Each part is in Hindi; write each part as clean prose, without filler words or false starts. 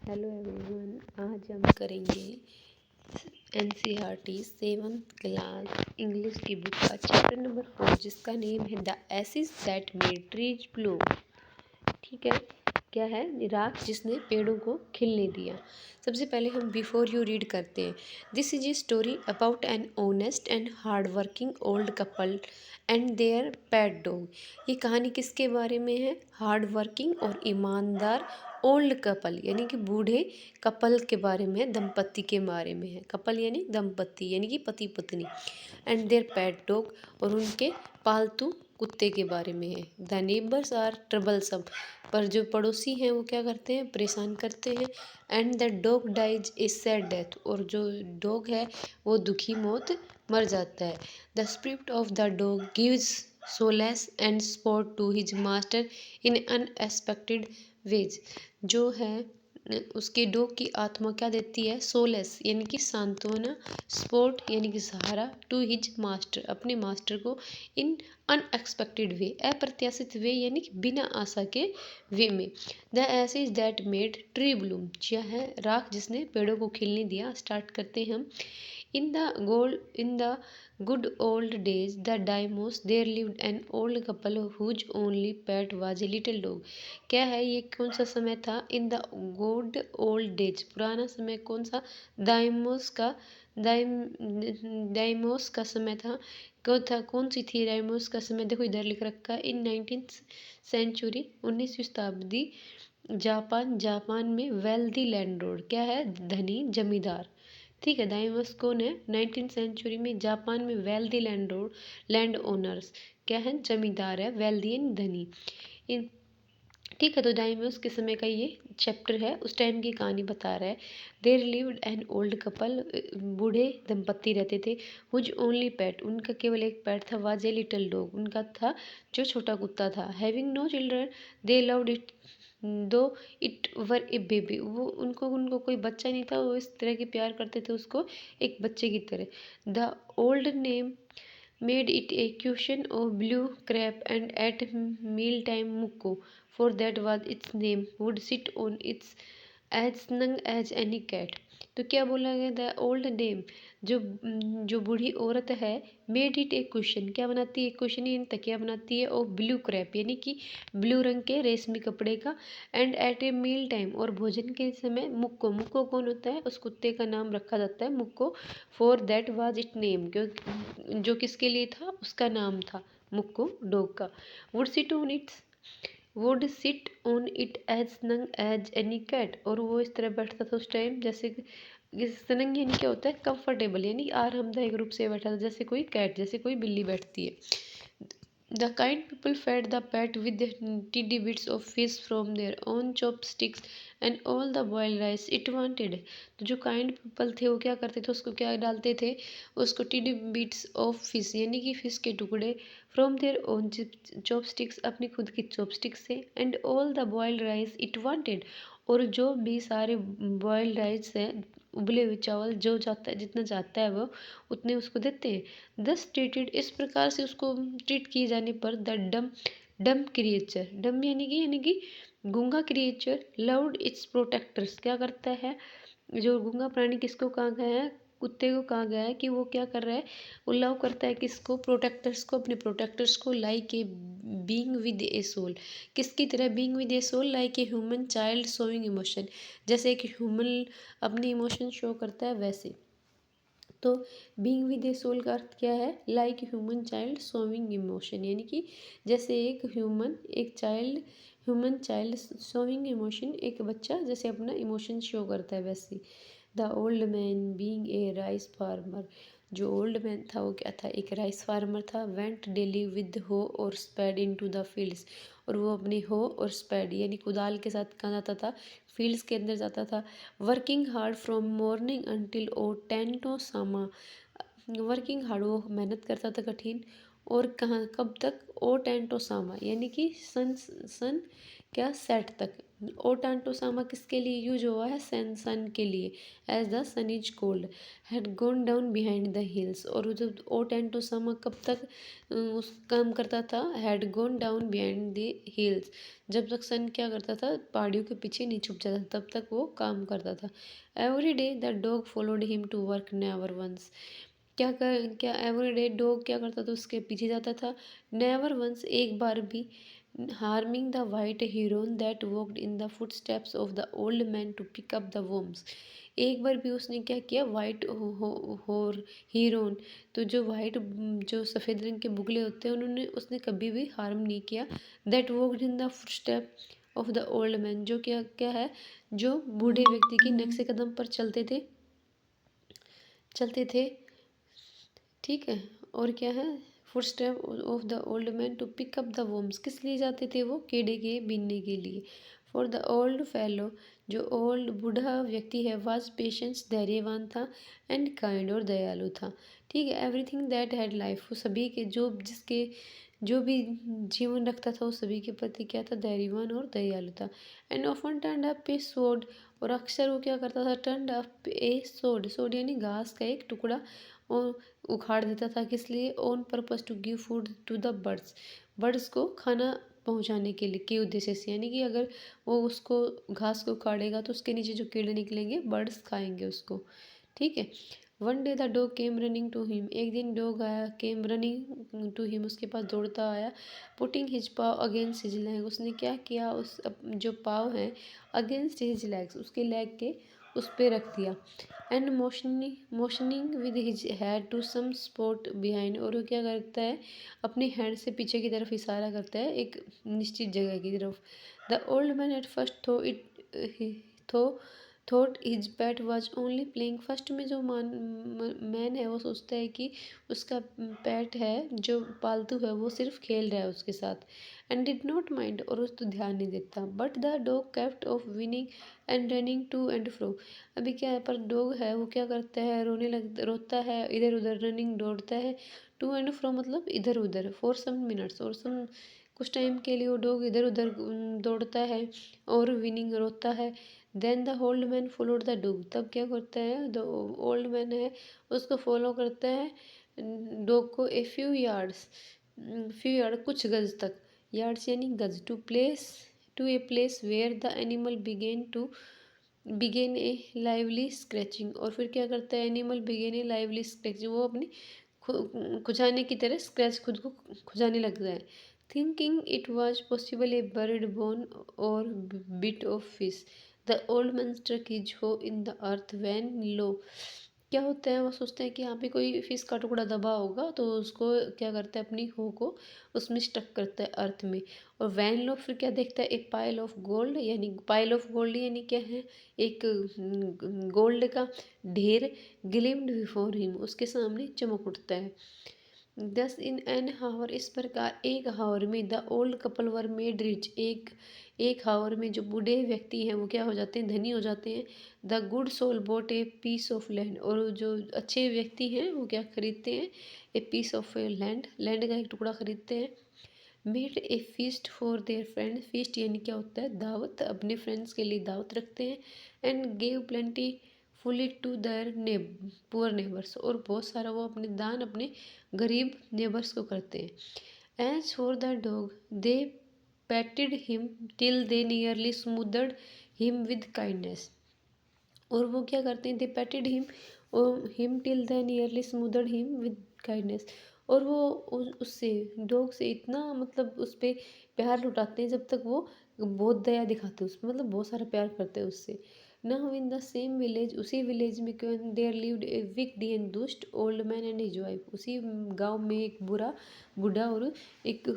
हेलो एवरीवन, आज हम करेंगे एनसीईआरटी 7th क्लास इंग्लिश की बुक का चैप्टर नंबर 4 जिसका नेम है the acid that made trees Bloom. ठीक है, क्या है? राख जिसने पेड़ों को खिलने दिया। सबसे पहले हम बिफोर यू रीड करते हैं। This is a story about an honest and hard working old couple and their pet dog. ये कहानी किसके बारे में है? हार्ड वर्किंग और ईमानदार ओल्ड कपल यानी कि बूढ़े कपल के बारे में है, दंपत्ति के बारे में है। कपल यानी दंपत्ति यानी कि पति पत्नी। एंड देयर पेट डॉग और उनके पालतू कुत्ते के बारे में है। द नेबर्स आर ट्रबलसम, पर जो पड़ोसी हैं वो क्या करते हैं? परेशान करते हैं। And the dog dies a sad death, और जो डॉग है वो दुखी मौत मर जाता है। The spirit of the dog gives solace and support to his master in unexpected ways. जो है उसके डॉग की आत्मा क्या देती है? सोलेस यानी कि सांत्वना, सपोर्ट यानी कि सहारा, टू हिज मास्टर अपने मास्टर को, इन अनएक्सपेक्टेड वे अप्रत्याशित वे यानी कि बिना आशा के वे में। The acid that made tree Bloom, यह है राख जिसने पेड़ों को खिलने दिया। स्टार्ट करते हैं हम। In the good old days, the Daimos, there lived an old couple whose only pet was a little dog. क्या है ये? कौन सा समय था? In the good old days, पुराना समय। कौन सा? दाइमोस का दाइमोस का समय था। कौन था? कौन सी थी दाइमोस का समय? देखो इधर लिख रखा है, इन 19th सेंचुरी, 19वीं शताब्दी, जापान में वेल्दी लैंडलॉर्ड, क्या है? धनी जमींदार। ठीक है, दाइमस कौन है? 19th सेंचुरी में जापान में वेल्दी लैंड ओनर्स, क्या है? जमींदार है, वेल्दी यानी धनी। इन ठीक है, तो डाइमस के समय का ये चैप्टर है, उस टाइम की कहानी बता रहा है। There lived an old couple, बूढ़े दंपत्ति रहते थे। हुज ओनली पेट, उनका केवल एक पेट था। वाज ए लिटिल डॉग, उनका था जो छोटा कुत्ता था। Having no children, they loved it though it were a baby, वो उनको कोई बच्चा नहीं था, वो इस तरह के प्यार करते थे उसको एक बच्चे की तरह। The old name made it a cushion of blue crepe and at mealtime Mukko, for that was its name, would sit on its as snug as any cat। तो क्या बोला गया? द ओल्ड डेम, जो बूढ़ी औरत है, मेड इट ए कुशन, क्या बनाती है? कुशन यानी तकिया बनाती है। और ब्लू क्रैप यानी कि ब्लू रंग के रेशमी कपड़े का। And at a meal time, और भोजन के समय मुक्को, मुक्को कौन होता है? उस कुत्ते का नाम रखा जाता है Mukko. For that was it name, जो किसके लिए था? उसका नाम था मुक्को, डॉग का। Would sit on it as snug as any cat, और वो इस तरह बैठता था उस टाइम जैसे snug यानी क्या होता है? कंफर्टेबल यानी आरामदायक रूप से बैठा था, जैसे कोई कैट, जैसे कोई बिल्ली बैठती है। The kind people fed the pet with the tiddy bits of fish from their own chopsticks and all the boiled rice it wanted। तो जो काइंड पीपल थे वो क्या करते थे? उसको क्या डालते थे? उसको टिडी बिट्स ऑफ फिश यानी कि फिश के टुकड़े, फ्रॉम देयर ओन चॉपस्टिक्स अपनी खुद की चॉपस्टिक से, and all the boiled rice it wanted, और जो भी सारे बॉइल्ड राइस हैं, उबले हुए चावल, जो चाहता है जितना चाहता है वो उतने उसको देते हैं। दस ट्रीटेड, इस प्रकार से उसको ट्रीट किए जाने पर, द डम क्रिएचर, डम यानी कि गूंगा क्रिएचर, लव्ड इट्स प्रोटेक्टर्स, क्या करता है? जो गूंगा प्राणी किसको कहा गया है? कुत्ते को कहा गया है कि वो क्या कर रहा है? वो लव करता है किसको? प्रोटेक्टर्स को, अपने प्रोटेक्टर्स को। Like a being with a soul, किसकी तरह? Being with a soul, like a human child showing emotion, जैसे एक ह्यूमन अपने इमोशन शो करता है वैसे। तो बीइंग विद ए सोल का अर्थ क्या है? Like human child showing emotion, यानी कि जैसे एक ह्यूमन चाइल्ड शोइंग इमोशन, एक बच्चा जैसे अपना इमोशन शो करता है वैसे। The old man being a rice farmer, जो ओल्ड मैन था वो क्या था? एक राइस फार्मर था। वेंट डेली विद हो और स्पेड इनटू द फील्ड्स, और वो अपने हो और स्पेड यानी कुदाल के साथ कहाँ जाता था? फील्ड्स के अंदर जाता था। Working hard from morning until O Tento Sama, working hard, वो मेहनत करता था कठिन, और कहाँ कब तक? ओ टेंटो सामा यानी कि सन क्या सेट तक, ओ टांटोसामा किसके लिए यूज हुआ है? सन के लिए, as the sun is cold, had gone down behind the hills. और वो जब ओ टांटोसामा कब तक उस काम करता था? Had gone down behind the hills, जब तक सन क्या करता था? पहाड़ियों के पीछे नहीं छुप जाता, तब तक वो काम करता था। Every day the dog followed him to work, never once. क्या एवरी डे डॉग क्या करता था? उसके पीछे जाता था। नेवर वंस, एक बार भी। Harming the white heron that walked in the footsteps of the old man to pick up the worms. एक बार भी उसने क्या किया? वाइट होर हीरोन, तो जो वाइट, जो सफ़ेद रंग के बुगले होते हैं, उन्होंने उसने कभी भी हार्म नहीं किया। That walked in the footstep of the old man, जो क्या क्या है? जो बूढ़े व्यक्ति की नक्शे कदम पर चलते थे। ठीक है। और क्या है? Footstep of the old man to pick up the worms, किस लिए जाते थे वो? कीड़े के बीनने के लिए। फॉर द ओल्ड फेलो, जो ओल्ड बूढ़ा व्यक्ति है, वाज पेशेंस, धैर्यवान था, एंड काइंड, और दयालु था। ठीक है। एवरीथिंग दैट हैड लाइफ, वो सभी के जो भी जीवन रखता था, वो सभी के प्रति क्या था? धैर्यवान और दयालु था। And often turned up A sword, और अक्सर वो क्या करता था? टर्नड अप ए स्वॉर्ड, स्वॉर्ड यानी घास का एक टुकड़ा, और उखाड़ देता था। किस लिए? On purpose to give food to the birds, birds को खाना पहुंचाने के लिए, के उद्देश्य से। यानी कि अगर वो उसको घास को उखाड़ेगा तो उसके नीचे जो कीड़े निकलेंगे, बर्ड्स खाएंगे उसको। ठीक है। One day the dog came running to him, एक दिन डॉग आया, केम रनिंग टू हिम, उसके पास दौड़ता आया। Putting his paw against his leg, उसने क्या किया? उस जो पाव है अगेंस्ट हिज लेग्स, उसके लेग के उस पर रख दिया। And motioning with his head to some spot behind, और वो क्या करता है? अपने हैंड से पीछे की तरफ इशारा करता है, एक निश्चित जगह की तरफ। The old man at first though thought his pet was only playing, first में जो मैन है वो सोचता है कि उसका पेट है, जो पालतू है, वो सिर्फ खेल रहा है उसके साथ। एंड डिड नॉट माइंड, और उस तो ध्यान नहीं देता। But the dog kept of whining and running to and fro, अभी क्या है? पर डॉग है वो क्या करता है? रोता है, इधर उधर, रनिंग दौड़ता है, टू एंड फ्रो मतलब इधर उधर, फॉर सम मिनट्स, और कुछ टाइम के लिए वो डॉग इधर उधर दौड़ता है, और विनिंग रोता है। Then the old man followed the dog, तब क्या करता है? द ओल्ड मैन है उसको फॉलो करता है, डॉग को, ए फ्यू यार्ड, कुछ गज तक, यार्ड्स यानी गज, to a place where the animal began a lively scratching, और फिर क्या करता है? Animal began a lively scratching, वो अपनी खुजाने की तरह स्क्रैच, खुद को खुजाने लग जाए। Thinking it was possible a bird bone or bit of fish, the old man struck his hoe in the earth van लो, क्या होता है? वो सोचते हैं कि यहाँ पे कोई फिश का टुकड़ा दबा होगा, तो उसको क्या करता है? अपनी हो को उसमें स्टक करता है अर्थ में। और वैन लो फिर क्या देखता है? एक पाइल ऑफ गोल्ड, यानी पाइल ऑफ गोल्ड यानी क्या है? एक गोल्ड का ढेर, ग्लिम्ड बिफोर हिम, उसके सामने चमक उठता है। दस इन एन हावर, इस प्रकार एक हावर में, the old couple were made rich, एक हावर में जो बूढ़े व्यक्ति हैं वो क्या हो जाते हैं? धनी हो जाते हैं। The good soul bought a piece of land, और जो अच्छे व्यक्ति हैं वो क्या खरीदते हैं? A piece of land, land का एक टुकड़ा खरीदते हैं। Made a feast for their friend, feast यानी क्या होता है? दावत, अपने फ्रेंड्स के लिए दावत रखते हैं। And gave plentifully to their poor neighbours, और बहुत सारा वो अपने दान अपने गरीब नेबर्स को करते हैं। As for the dog they patted him till they nearly smoothed him with kindness, और वो क्या करते हैं? दे पैटेड हिम और him till the nearly smoothed him with kindness, और वो उससे, डॉग से इतना मतलब उस पर प्यार लुटाते हैं जब तक वो बहुत दया दिखाते हैं उसमें, मतलब बहुत सारा प्यार करते हैं उससे। Now in the same village, उसी विलेज में क्यों? There lived a wicked and दुष्ट old man and his wife, उसी गांव में एक बूढ़ा और एक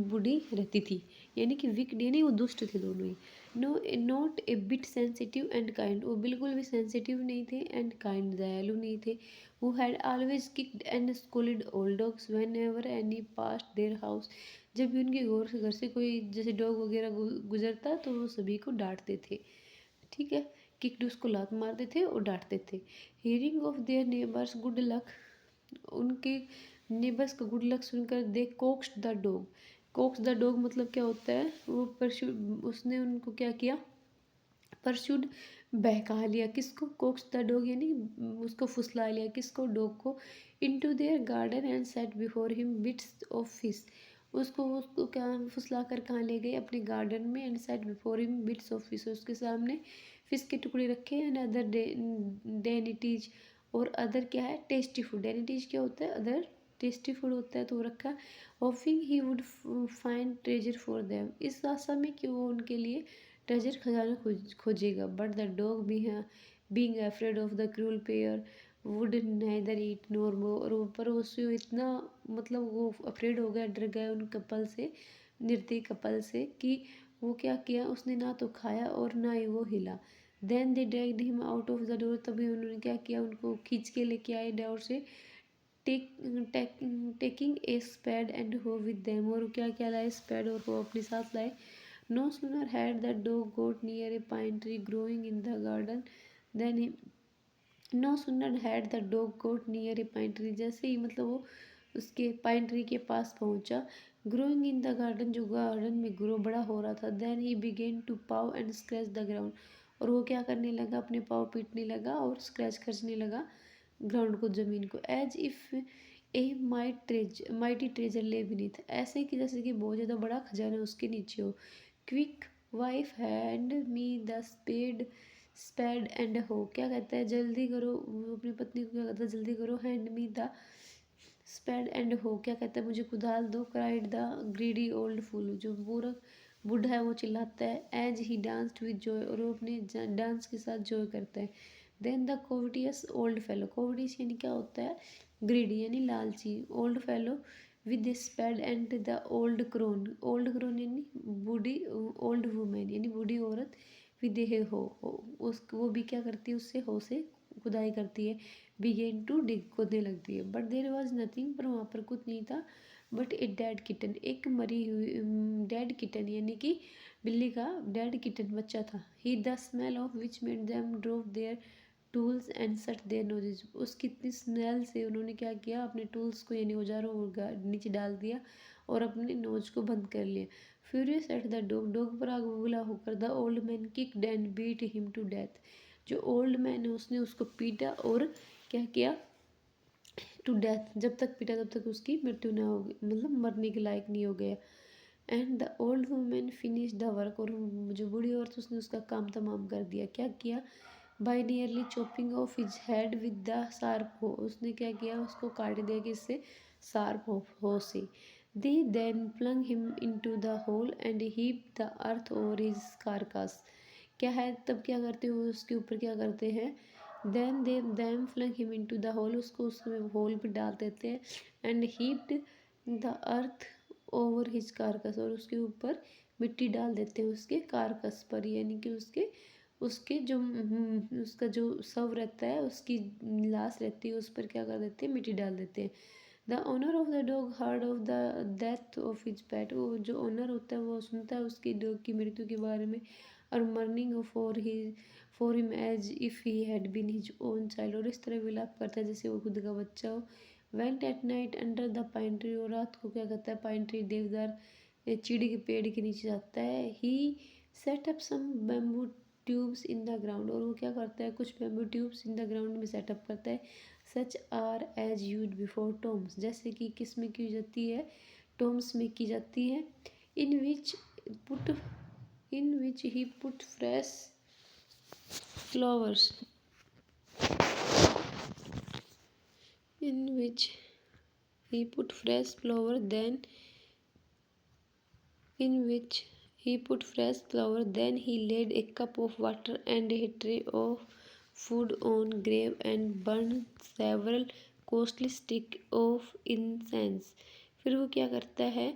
बूढ़ी रहती थी, यानी कि विक्ड यानी वो दुष्ट थे दोनों ही। No, not a bit sensitive and kind, वो बिल्कुल भी सेंसिटिव नहीं थे, एंड काइंड, दयालु नहीं थे। Who had always kicked and scold old dogs when ever any past their house, जब भी उनके घर से कोई जैसे डॉग वगैरह गुजरता तो वो सभी को डांटते थे। ठीक है। किक्ड उसको लात मारते थे और डांटते थे। Hearing of their neighbours good luck, उनके नेबर्स का गुड लक सुनकर they coaxed the dog, coax the dog मतलब क्या होता है? वो परशु, उसने उनको क्या किया? परशुड बहका लिया किसको, कोक्स द डॉग यानी उसको फुसला लिया किसको, डॉग को, into their garden and set before him bits of fish, उसको क्या फुसला कर कहाँ ले गए, अपने गार्डन में, and set before him bits of fish, उसके सामने फिश के टुकड़े रखे, एंड अदर डेनिटीज, और अदर क्या है, टेस्टी फूड, डेनिटीज क्या होता है, अदर टेस्टी फूड होता है, तो वो रखा, hoping he would find treasure for them, इस आशा में कि वो उनके लिए ट्रेजर खजाना खोजेगा, but the dog being afraid of the cruel pair would neither eat nor move, और ऊपर उससे इतना मतलब वो अफ्रेड हो गया, डर गया उन कपल से, निर्दयी कपल से, कि वो क्या किया, उसने ना तो खाया और ना ही वो हिला। Then they dragged him out of the door, तभी उन्होंने क्या किया, उनको खींच के लेके आए डोर से, टेकिंग ए स्पेड एंड हो विद देम, और क्या क्या लाए, स्पेड और हो अपने साथ लाए। No sooner had the dog got near a pine tree growing in the garden then no sooner had the dog got near a pine tree, जैसे ही मतलब वो उसके पाइन ट्री के पास पहुंचा, ग्रोइंग इन द गार्डन, जो गार्डन में ग्रो बड़ा हो रहा था, then he began to paw and scratch the ground, और वो क्या करने लगा, अपने पाव पीटने लगा और स्क्रैच खर्चने लगा ग्राउंड को, जमीन को, as if a mighty treasure lay beneath, ऐसे कि जैसे कि बहुत ज़्यादा बड़ा खजाना उसके नीचे हो। Quick wife hand me the spade and ho, क्या कहता है, जल्दी करो, वो अपनी पत्नी को क्या कहता है, जल्दी करो, hand me the spade and ho, क्या कहता है, मुझे कुदाल दो, cried the greedy old fool, जो पूरा बूढ़ा है वो चिल्लाता है, as he danced with joy, और वो अपने डांस के साथ जॉय करता है। Then the covetous old fellow, covetous यानी क्या होता है, ग्रीडी यानी लालची, old fellow with the spade and the old crone यानी बूढ़ी, ओल्ड वुमेन यानी बूढ़ी औरत, विद हो, उस वो भी क्या करती है, उससे हो से खुदाई करती है, बिगेन टू डिग, खोदने लगती है, बट देर वॉज नथिंग, पर वहाँ पर कुछ नहीं था, बट ए डेड किटन, एक मरी हुई डेड किटन यानी कि बिल्ली का डेड किटन बच्चा था, ही the smell of which made them drop their tools and shut their noses, उसकी इतनी स्मेल से उन्होंने क्या किया, अपने टूल्स को यानी औजारों को नीचे डाल दिया और अपने नोज को बंद कर लिया। फ्यूरियस एट द डॉग पर आग बबूला होकर, the old man kicked and beat him to death, जो ओल्ड मैन है उसने उसको पीटा और क्या किया, टू डेथ, जब तक पीटा तब तक उसकी मृत्यु ना होगी, मतलब मरने के लायक नहीं हो गया। And the old women finish the work, और जो बूढ़ी औरत उसने उसका काम तमाम कर दिया, क्या किया, by nearly chopping of his head with the sharp हो, उसने क्या किया, उसको काट दिया किससे, शार्प हो से। They then flung him into the hole and heap the earth over his carcass, क्या है, तब क्या करते हो, उसके ऊपर क्या करते हैं, then they them flung him into the hole, उसको उसमें होल पे डाल देते हैं, and heaped the earth over his carcass, और उसके ऊपर मिट्टी डाल देते हैं उसके कारकस पर, यानी कि उसके उसके जो उसका जो शव रहता है, उसकी लाश रहती है, उस पर क्या कर देते हैं, मिट्टी डाल देते हैं। The owner of the dog heard of the death of his pet, वो जो ओनर होता है वो सुनता है उसकी डॉग की मृत्यु के बारे में, और mourning for him as if he had been his own child, और इस तरह विलाप करता है जैसे वो खुद का बच्चा हो। Went at night under the pine tree, और रात को क्या करता है, पाइन ट्री देवदार चीड़ के पेड़ के नीचे जाता है। He set up some bamboo tubes in the ground, और वो क्या करता है, कुछ bamboo tubes in the ground में सेटअप करता है। Such are as use before tombs, जैसे कि किस में की जाती है, टॉम्स में की जाती है। In which put in which he put fresh flowers in which he put fresh flower then in which he put fresh flower then he laid a cup of water and a tray of food on grave and burned several costly stick of incense, फिर वो क्या करता है,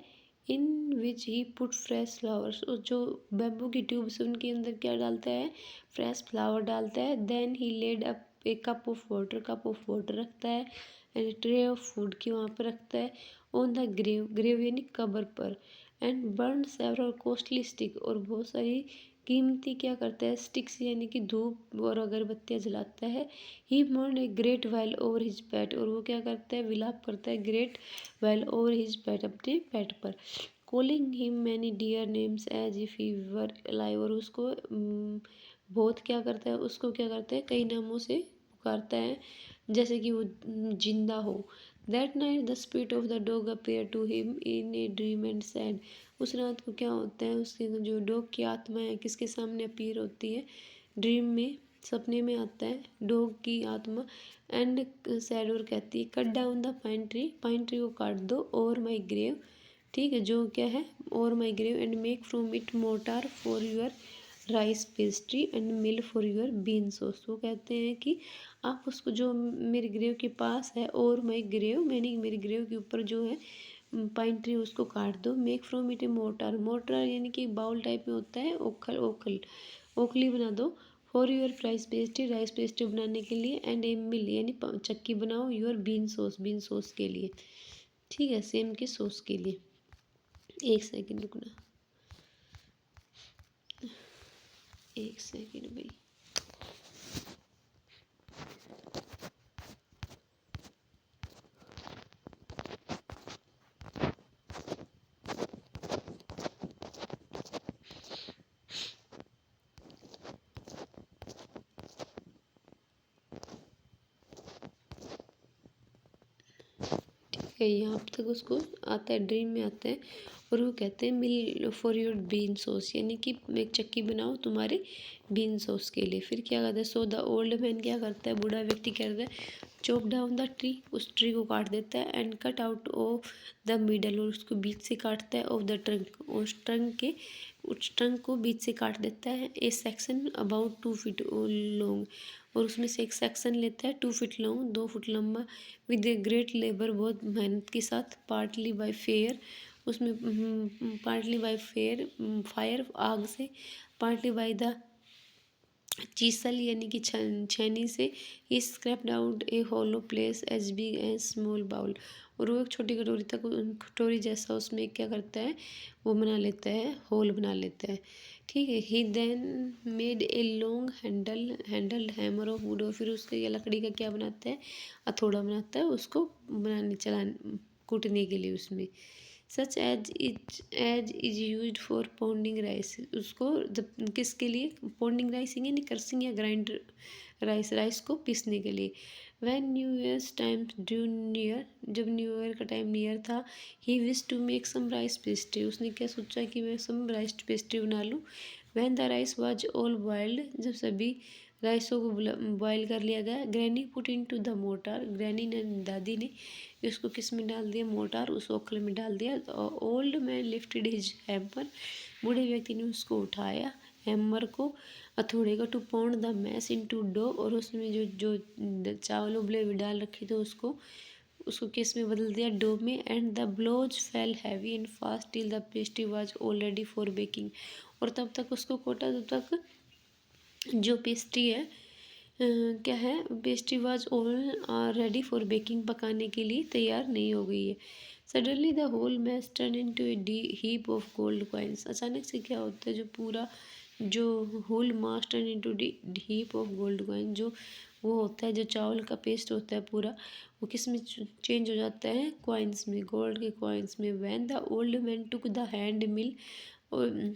in which he put fresh flowers, जो बैम्बू की ट्यूब्स उनके अंदर क्या डालता है, फ्रेश फ्लावर डालता है। Then he laid up a cup of water रखता है, एंड ट्रे ऑफ फूड की वहाँ पर रखता है, ऑन द ग्रेव यानी कब्र पर, and burn several costly stick, और बहुत सारी कीमती क्या करता है, स्टिक्स यानी कि धूप और अगरबत्तियाँ जलाता है। He mourn a great while over his pet, और वो क्या करता है, विलाप करता है great while over his pet, अपने पेट पर। Calling him many dear names as if he were alive, और उसको बहुत क्या करता है, उसको क्या करता है, कई नामों से पुकारता है, जैसे कि वो जिंदा हो। That night the spirit of the dog appear to him in a dream and said. उस रात को क्या होता है, उसके जो डॉग की आत्मा है किसके सामने अपीयर होती है, ड्रीम में, सपने में आता है डॉग की आत्मा। एंड सैड और कहती है, cut down the pine tree, pine tree को काट दो, ओवर माई ग्रेव, ठीक है, जो क्या है, over my grave, and make from it mortar for your rice pastry and mill for your bean sauce. वो कहते हैं कि आप उसको जो मेरे ग्रेव के पास है, और माई ग्रेव, मैंने मेरे ग्रेव के ऊपर जो है पाइन ट्री, उसको काट दो। Make from it A motor, motor यानी कि बाउल टाइप में होता है, ओखल ओखल ओखली बना दो। For your rice pastry, rice pastry बनाने के लिए। एंड ए मिल यानी चक्की बनाओ, your bean sauce, bean sauce के लिए, ठीक है, सेम के सॉस के लिए। एक सेकेंड रुकना, एक सेकेंड भाई। है यहाँ तक उसको आता है, ड्रीम में आता है, और वो कहते हैं मिल फॉर योर बीन सॉस, यानी कि एक चक्की बनाओ तुम्हारे बीन सॉस के लिए। फिर क्या करता है, सो द ओल्ड मैन क्या करता है, बूढ़ा व्यक्ति क्या करता है, चॉप डाउन द ट्री, उस ट्री को काट देता है, and cut out of the middle, और उसको बीच से काटता है, ऑफ द ट्रंक, उस ट्रंक को बीच से काट देता है। A section about 2 feet long, और उसमें से एक सेक्शन लेता है 2 फीट लॉन्ग, 2 फुट लंबा, विद ए ग्रेट लेबर, बहुत मेहनत के साथ, पार्टली बाय फेयर, उसमें पार्टली बाय फेयर फायर, आग से, पार्टली बाय द चीसल यानी कि छेनी से, he scraped out a hollow place as big as small bowl, और वो एक छोटी कटोरी तक, कटोरी जैसा उसमें क्या करता है, वो बना लेता है, होल बना लेता है, ठीक है। He then made a long handled hammer of wood, और फिर उसके ये लकड़ी का क्या बनाता है, हथौड़ा बनाता है, उसको बनाने चलाने कूटने के लिए उसमें। Such as is use for pounding rice, उसको जब किसके लिए, पाउंडिंग राइस यानी क्रशिंग या ग्राइंडर राइस, राइस को पीसने के लिए। When new year's time drew near, जब न्यू ईयर का टाइम नियर था, he wish to make some rice pastry, उसने क्या सोचा कि मैं सम राइस पेस्ट्री बना लूँ। When the rice was all boiled, जब सभी राइसों को बॉयल कर लिया गया, granny put in to the mortar, granny ने, दादी ने इसको किस में डाल दिया, मोटार, उस ओखल में डाल दिया। Old man lifted his hammer, बूढ़े व्यक्ति ने उसको उठाया, हैमर को, हथौड़े का, to pound the mash into dough, और उसमें जो जो चावल उबले हुए डाल रखे थे उसको उसको किस में बदल दिया, डो में। And the blows fell heavy and fast till the pastry was all ready for baking, और तब तक उसको कोटा, तब तक जो पेस्ट्री है क्या है, pastry was all ready for baking, पकाने के लिए तैयार नहीं हो गई है। Suddenly the whole mass turn into a heap of gold coins, अचानक से क्या होता है, जो पूरा जो whole mass turn into heap of gold coin, जो वो होता है, जो चावल का पेस्ट होता है पूरा, वो किस में चेंज हो जाता है, कॉइन्स में, गोल्ड के कॉइन्स में। When the old man took the hand mill, और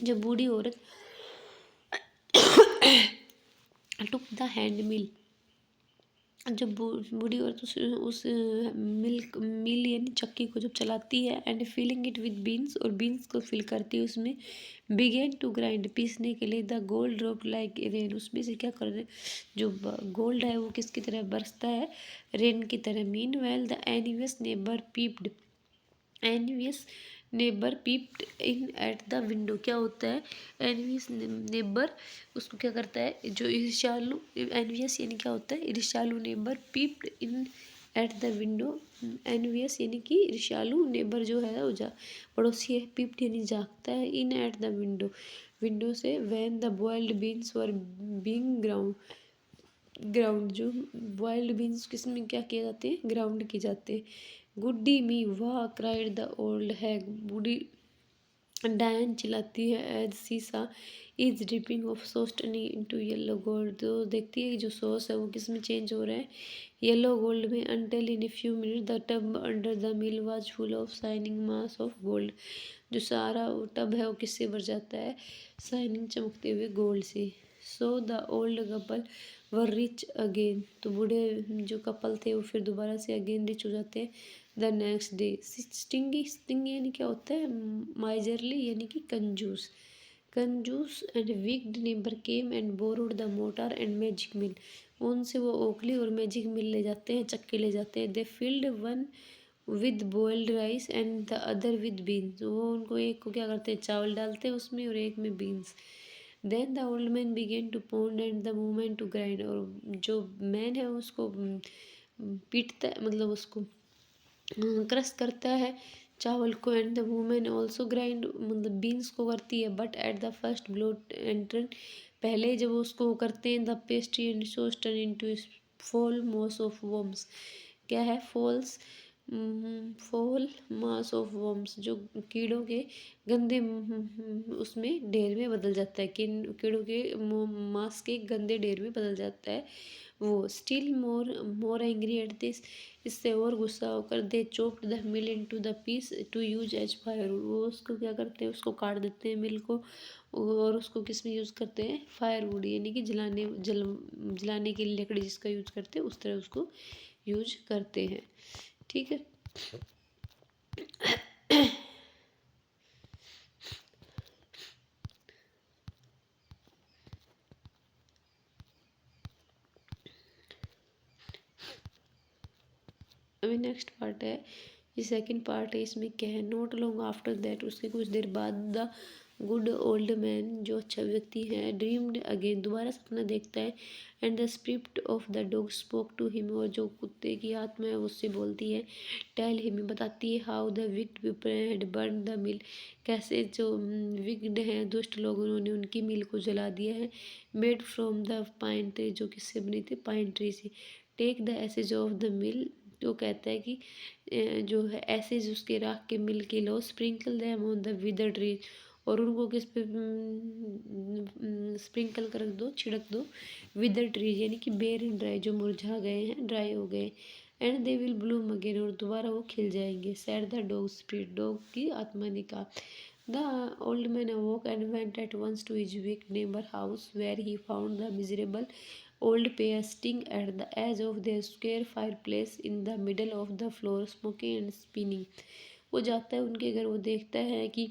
जब बूढ़ी औरत टुक द हैंड मिल, जब बूढ़ी औरत उस मिल यानी चक्की को जब चलाती है, and filling it with beans, और बीन्स को फिल करती है उसमें, बिगेन टू ग्राइंड, पीसने के लिए, the gold drop like rain, उसमें से क्या कर रहे, जो गोल्ड है वो किसकी तरह बरसता है, रेन की तरह। Meanwhile the envious neighbour peeped, envious neighbour peeped in at the window, क्या होता है, एनिवियस नेबर, उसको क्या करता है, जो ईर्ष्यालु, एनवियस यानी क्या होता है, ईर्ष्यालु neighbour peeped in at the window, envious यानी कि ईर्ष्यालु, नेबर जो है वो पड़ोसी है, पीप्ड यानी जागता है, इन एट द विंडो, विंडो से। When the boiled beans were being ground, जो बॉइल्ड बीन्स किस में क्या किए जाते हैं, ग्राउंड किए जाते हैं। गुड्डी मी वाह, क्राइड द ओल्ड हैग, बूढ़ी डायन चिल्लाती है, एज सीसा is dripping of sauce turning into yellow gold, तो देखती है कि जो सॉस है वो किस में चेंज हो रहा है, येलो गोल्ड में। Until in a few minute the tub under the mill was full of shining mass of gold, जो सारा वो टब है वो किससे भर जाता है, शाइनिंग चमकते हुए गोल्ड से। So the old couple were rich again. तो बूढ़े जो कपल थे वो फिर दोबारा से अगेन रिच हो जाते हैं। The next day stingy, sting यानी क्या होता है, माइजरली यानी कि कंजूस। कंजूस and wicked neighbour came and borrowed the mortar and magic mill. उनसे वो ओखली और मैजिक मिल ले जाते हैं, चक्के ले जाते हैं। They filled one with boiled rice and the other with beans. वो उनको एक को क्या करते हैं, चावल डालते हैं उसमें और एक में beans. Then the old man began to pound and the woman to grind. और जो मैन है उसको पीटता है, मतलब उसको क्रश करता है चावल को। And the women also grind, मतलब बीन्स को करती है। But at the first blow entrance, पहले जब उसको करते हैं, the pastry and sauce turn into foul mass of worms. क्या है fouls, foul mass of worms, जो कीड़ों के गंदे उसमें ढेर में बदल जाता है, किन कीड़ों के मांस के गंदे ढेर में बदल जाता है वो। Still more more angry at this, इससे और गुस्सा होकर they chopped the mill into the piece to use as firewood. वो उसको क्या करते हैं, उसको काट देते हैं मिल को, और उसको किस में यूज़ करते हैं, फायरवुड यानी कि जलाने के लिए लकड़ी जिसका यूज करते हैं उस तरह उसको यूज करते हैं। ठीक है। अभी नेक्स्ट पार्ट है, ये सेकंड पार्ट है। इसमें क्या है, नॉट लॉन्ग आफ्टर दैट, उसके कुछ देर बाद, द गुड ओल्ड मैन, जो अच्छा व्यक्ति है, ड्रीम्ड अगेन, दोबारा सपना देखता है। And the spirit of the dog spoke to him, और जो कुत्ते की आत्मा है उससे बोलती है। टेल हिम, बताती है, how the wicked people had burn the mill, कैसे जो विक्ड हैं, दुष्ट लोग, उन्होंने उनकी मिल को जला दिया है। Made from the pine tree, जो किससे बनी थी, पाइन ट्री से। Take the ashes of the mill, तो कहता है कि जो है एसेज उसके राख के मिल के लो। Sprinkle them on the wither tree, और उनको किस पे स्प्रिंकल कर दो, छिड़क दो। विदर ट्रीज यानी कि बेर एंड ड्राई, जो मुरझा गए हैं, ड्राई हो गए। And they will bloom again, और दोबारा वो खिल जाएंगे। Said the dog spirit, dog की आत्मा ने कहा। The old man awoke and went at once to his weak neighbour house, where he found the miserable old pair sitting at the edge of their square fireplace in the middle of the floor smoking and spinning। वो जाता है उनके घर, वो देखता है कि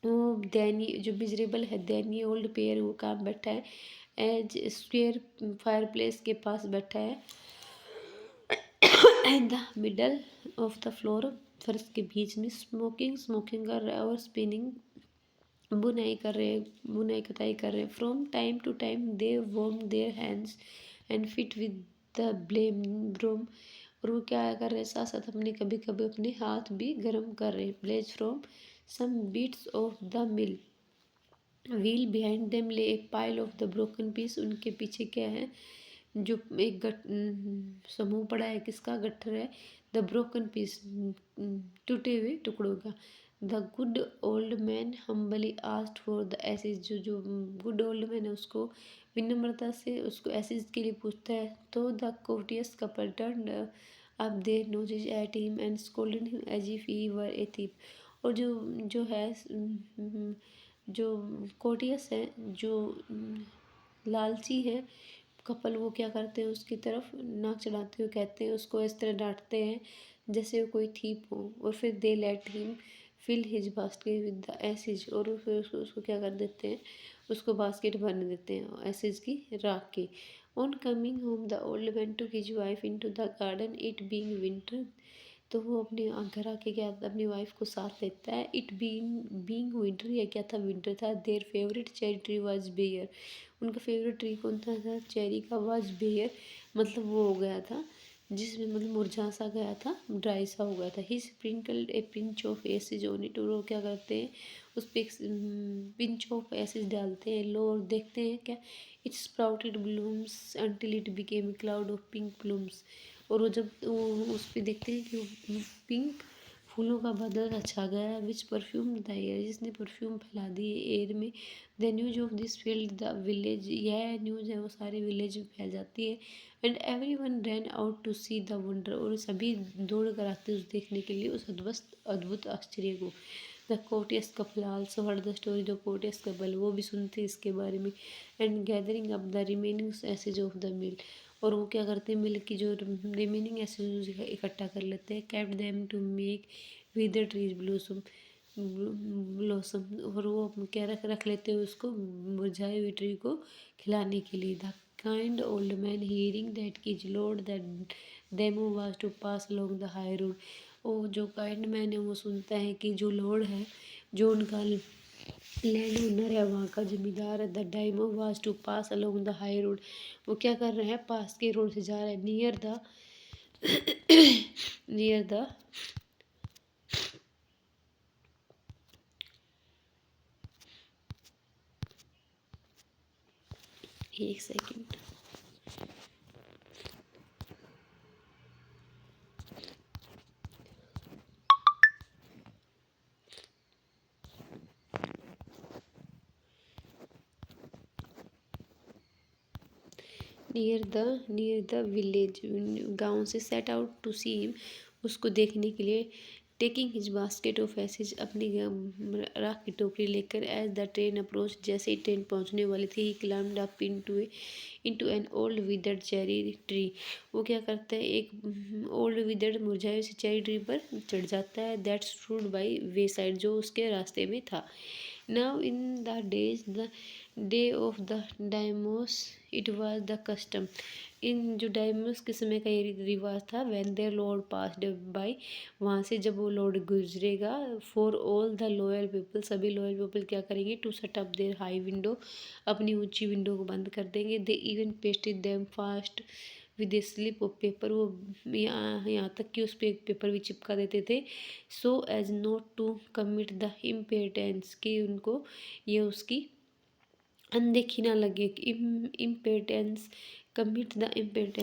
वो दयनीय, जो मिजरेबल है, दयनीय ओल्ड पेयर, वो कहाँ बैठा है, एज स्क्वेयर फायरप्लेस के पास बैठा है। In the middle of the floor, फर्श के बीच में, स्मोकिंग, स्मोकिंग कर रहा है, और स्पिनिंग, बुनाई कर रहे हैं, बुनाई कताई कर रहे हैं। From time to time they warm their hands and fit with the blame broom, और वो क्या कर रहे हैं, साथ साथ अपने कभी कभी अपने हाथ भी गर्म कर रहे हैं। Blaze from some bits of the mill wheel behind them lay a pile of the broken pieces, उनके पीछे क्या है, जो एक समूह पड़ा है, किसका, गट्ठर है, द ब्रोकन पीस, टूटे हुए टुकड़ों का। The good old man humbly asked for the ashes, जो गुड ओल्ड मैन है उसको विनम्रता से उसको एसिड के लिए पूछता है। तो the covetous couple turned up their noses at him and scolded him as if he were a thief. और जो है जो कोटियस है, जो लालची है कपल, वो क्या करते हैं, उसकी तरफ नाक चढ़ाते हुए कहते हैं, उसको इस तरह डांटते हैं जैसे वो कोई थीप हो। और फिर they let him fill his basket with the ashes, और फिर उसको क्या कर देते हैं, उसको बास्केट भरने देते हैं एसिज की, राख की। On coming home the old man took his wife in to the garden, it being winter. तो वो अपने घर आके क्या, अपनी वाइफ को साथ लेता है। इट बीइंग विंटर, या क्या था, विंटर था। Their favourite cherry tree was bare, उनका फेवरेट ट्री कौन था, चेरी का। वाज बेयर मतलब वो हो गया था, जिसमें मतलब मुरझा सा गया था, ड्राई सा हो गया था। He sprinkled a pinch of acid on it, और वो क्या करते हैं, उस पर पिंच ऑफ एसिड डालते हैं, लो, और देखते हैं क्या, it sprouted blooms until it became a cloud of pink blooms. और वो जब वो उस पर देखते हैं कि वो पिंक फूलों का बादल छा गया, विच परफ्यूम द एयर, जिसने परफ्यूम फैला दी एयर में। The news of this filled the village, यह न्यूज़ है वो सारे विलेज में फैल जाती है। And everyone ran out to see the wonder, और सभी दौड़ कर आते हैं उस देखने के लिए, उस अद्भुत अद्भुत आश्चर्य को। The the covetous couple also heard the story, जो कोटियस कपल वो भी सुनते इसके बारे में। And gathering up the remaining ashes of the mill, और वो क्या करते हैं मिल की जो रिमेनिंग एसेज इकट्ठा कर लेते हैं। Kept them to make with the trees blossom blossom, और वो क्या रख लेते हैं उसको मुरझाए हुए ट्री को खिलाने के लिए। The kind old man hearing that his lord that daimyo was to pass along the high road, वो जो काइंड मैन है वो सुनता है कि जो लॉर्ड है, जो उनका लैंड ओनर है, वहाँ का जमींदार है, the daimyo was to pass along the high road, वो क्या कर रहे हैं पास के रोड से जा रहे हैं। नियर द नियर द एक सेकेंड। नियर द विलेज, गाँव से set out to see him, उसको देखने के लिए। Taking his basket of ashes, अपनी राख की टोकरी लेकर। एज द ट्रेन अप्रोच, जैसे ही ट्रेन पहुंचने वाली थी, he climbed up into an old withered cherry tree, वो क्या करता है एक ओल्ड विदर्ड मुरझाए से चेरी ट्री पर चढ़ जाता है। दैट स्टूड बाई वे साइड, जो उसके रास्ते में था। Now in the day of the daimyos it was the custom, इन जो डायमोस के समय का ये रिवाज था। When their lord passed by, वहाँ से जब वो लॉर्ड गुजरेगा। For all the loyal people, सभी लॉयल पीपल क्या करेंगे to set up their high window, अपनी ऊंची विंडो को बंद कर देंगे। They even pasted them fast with A slip of paper, वो यहाँ तक कि उस पर एक पेपर भी चिपका देते थे। So as not to commit the impudence, कि उनको ये उसकी अनदेखी ना लगे। इम्पेटेंस, कमिट द इम्पेटेंस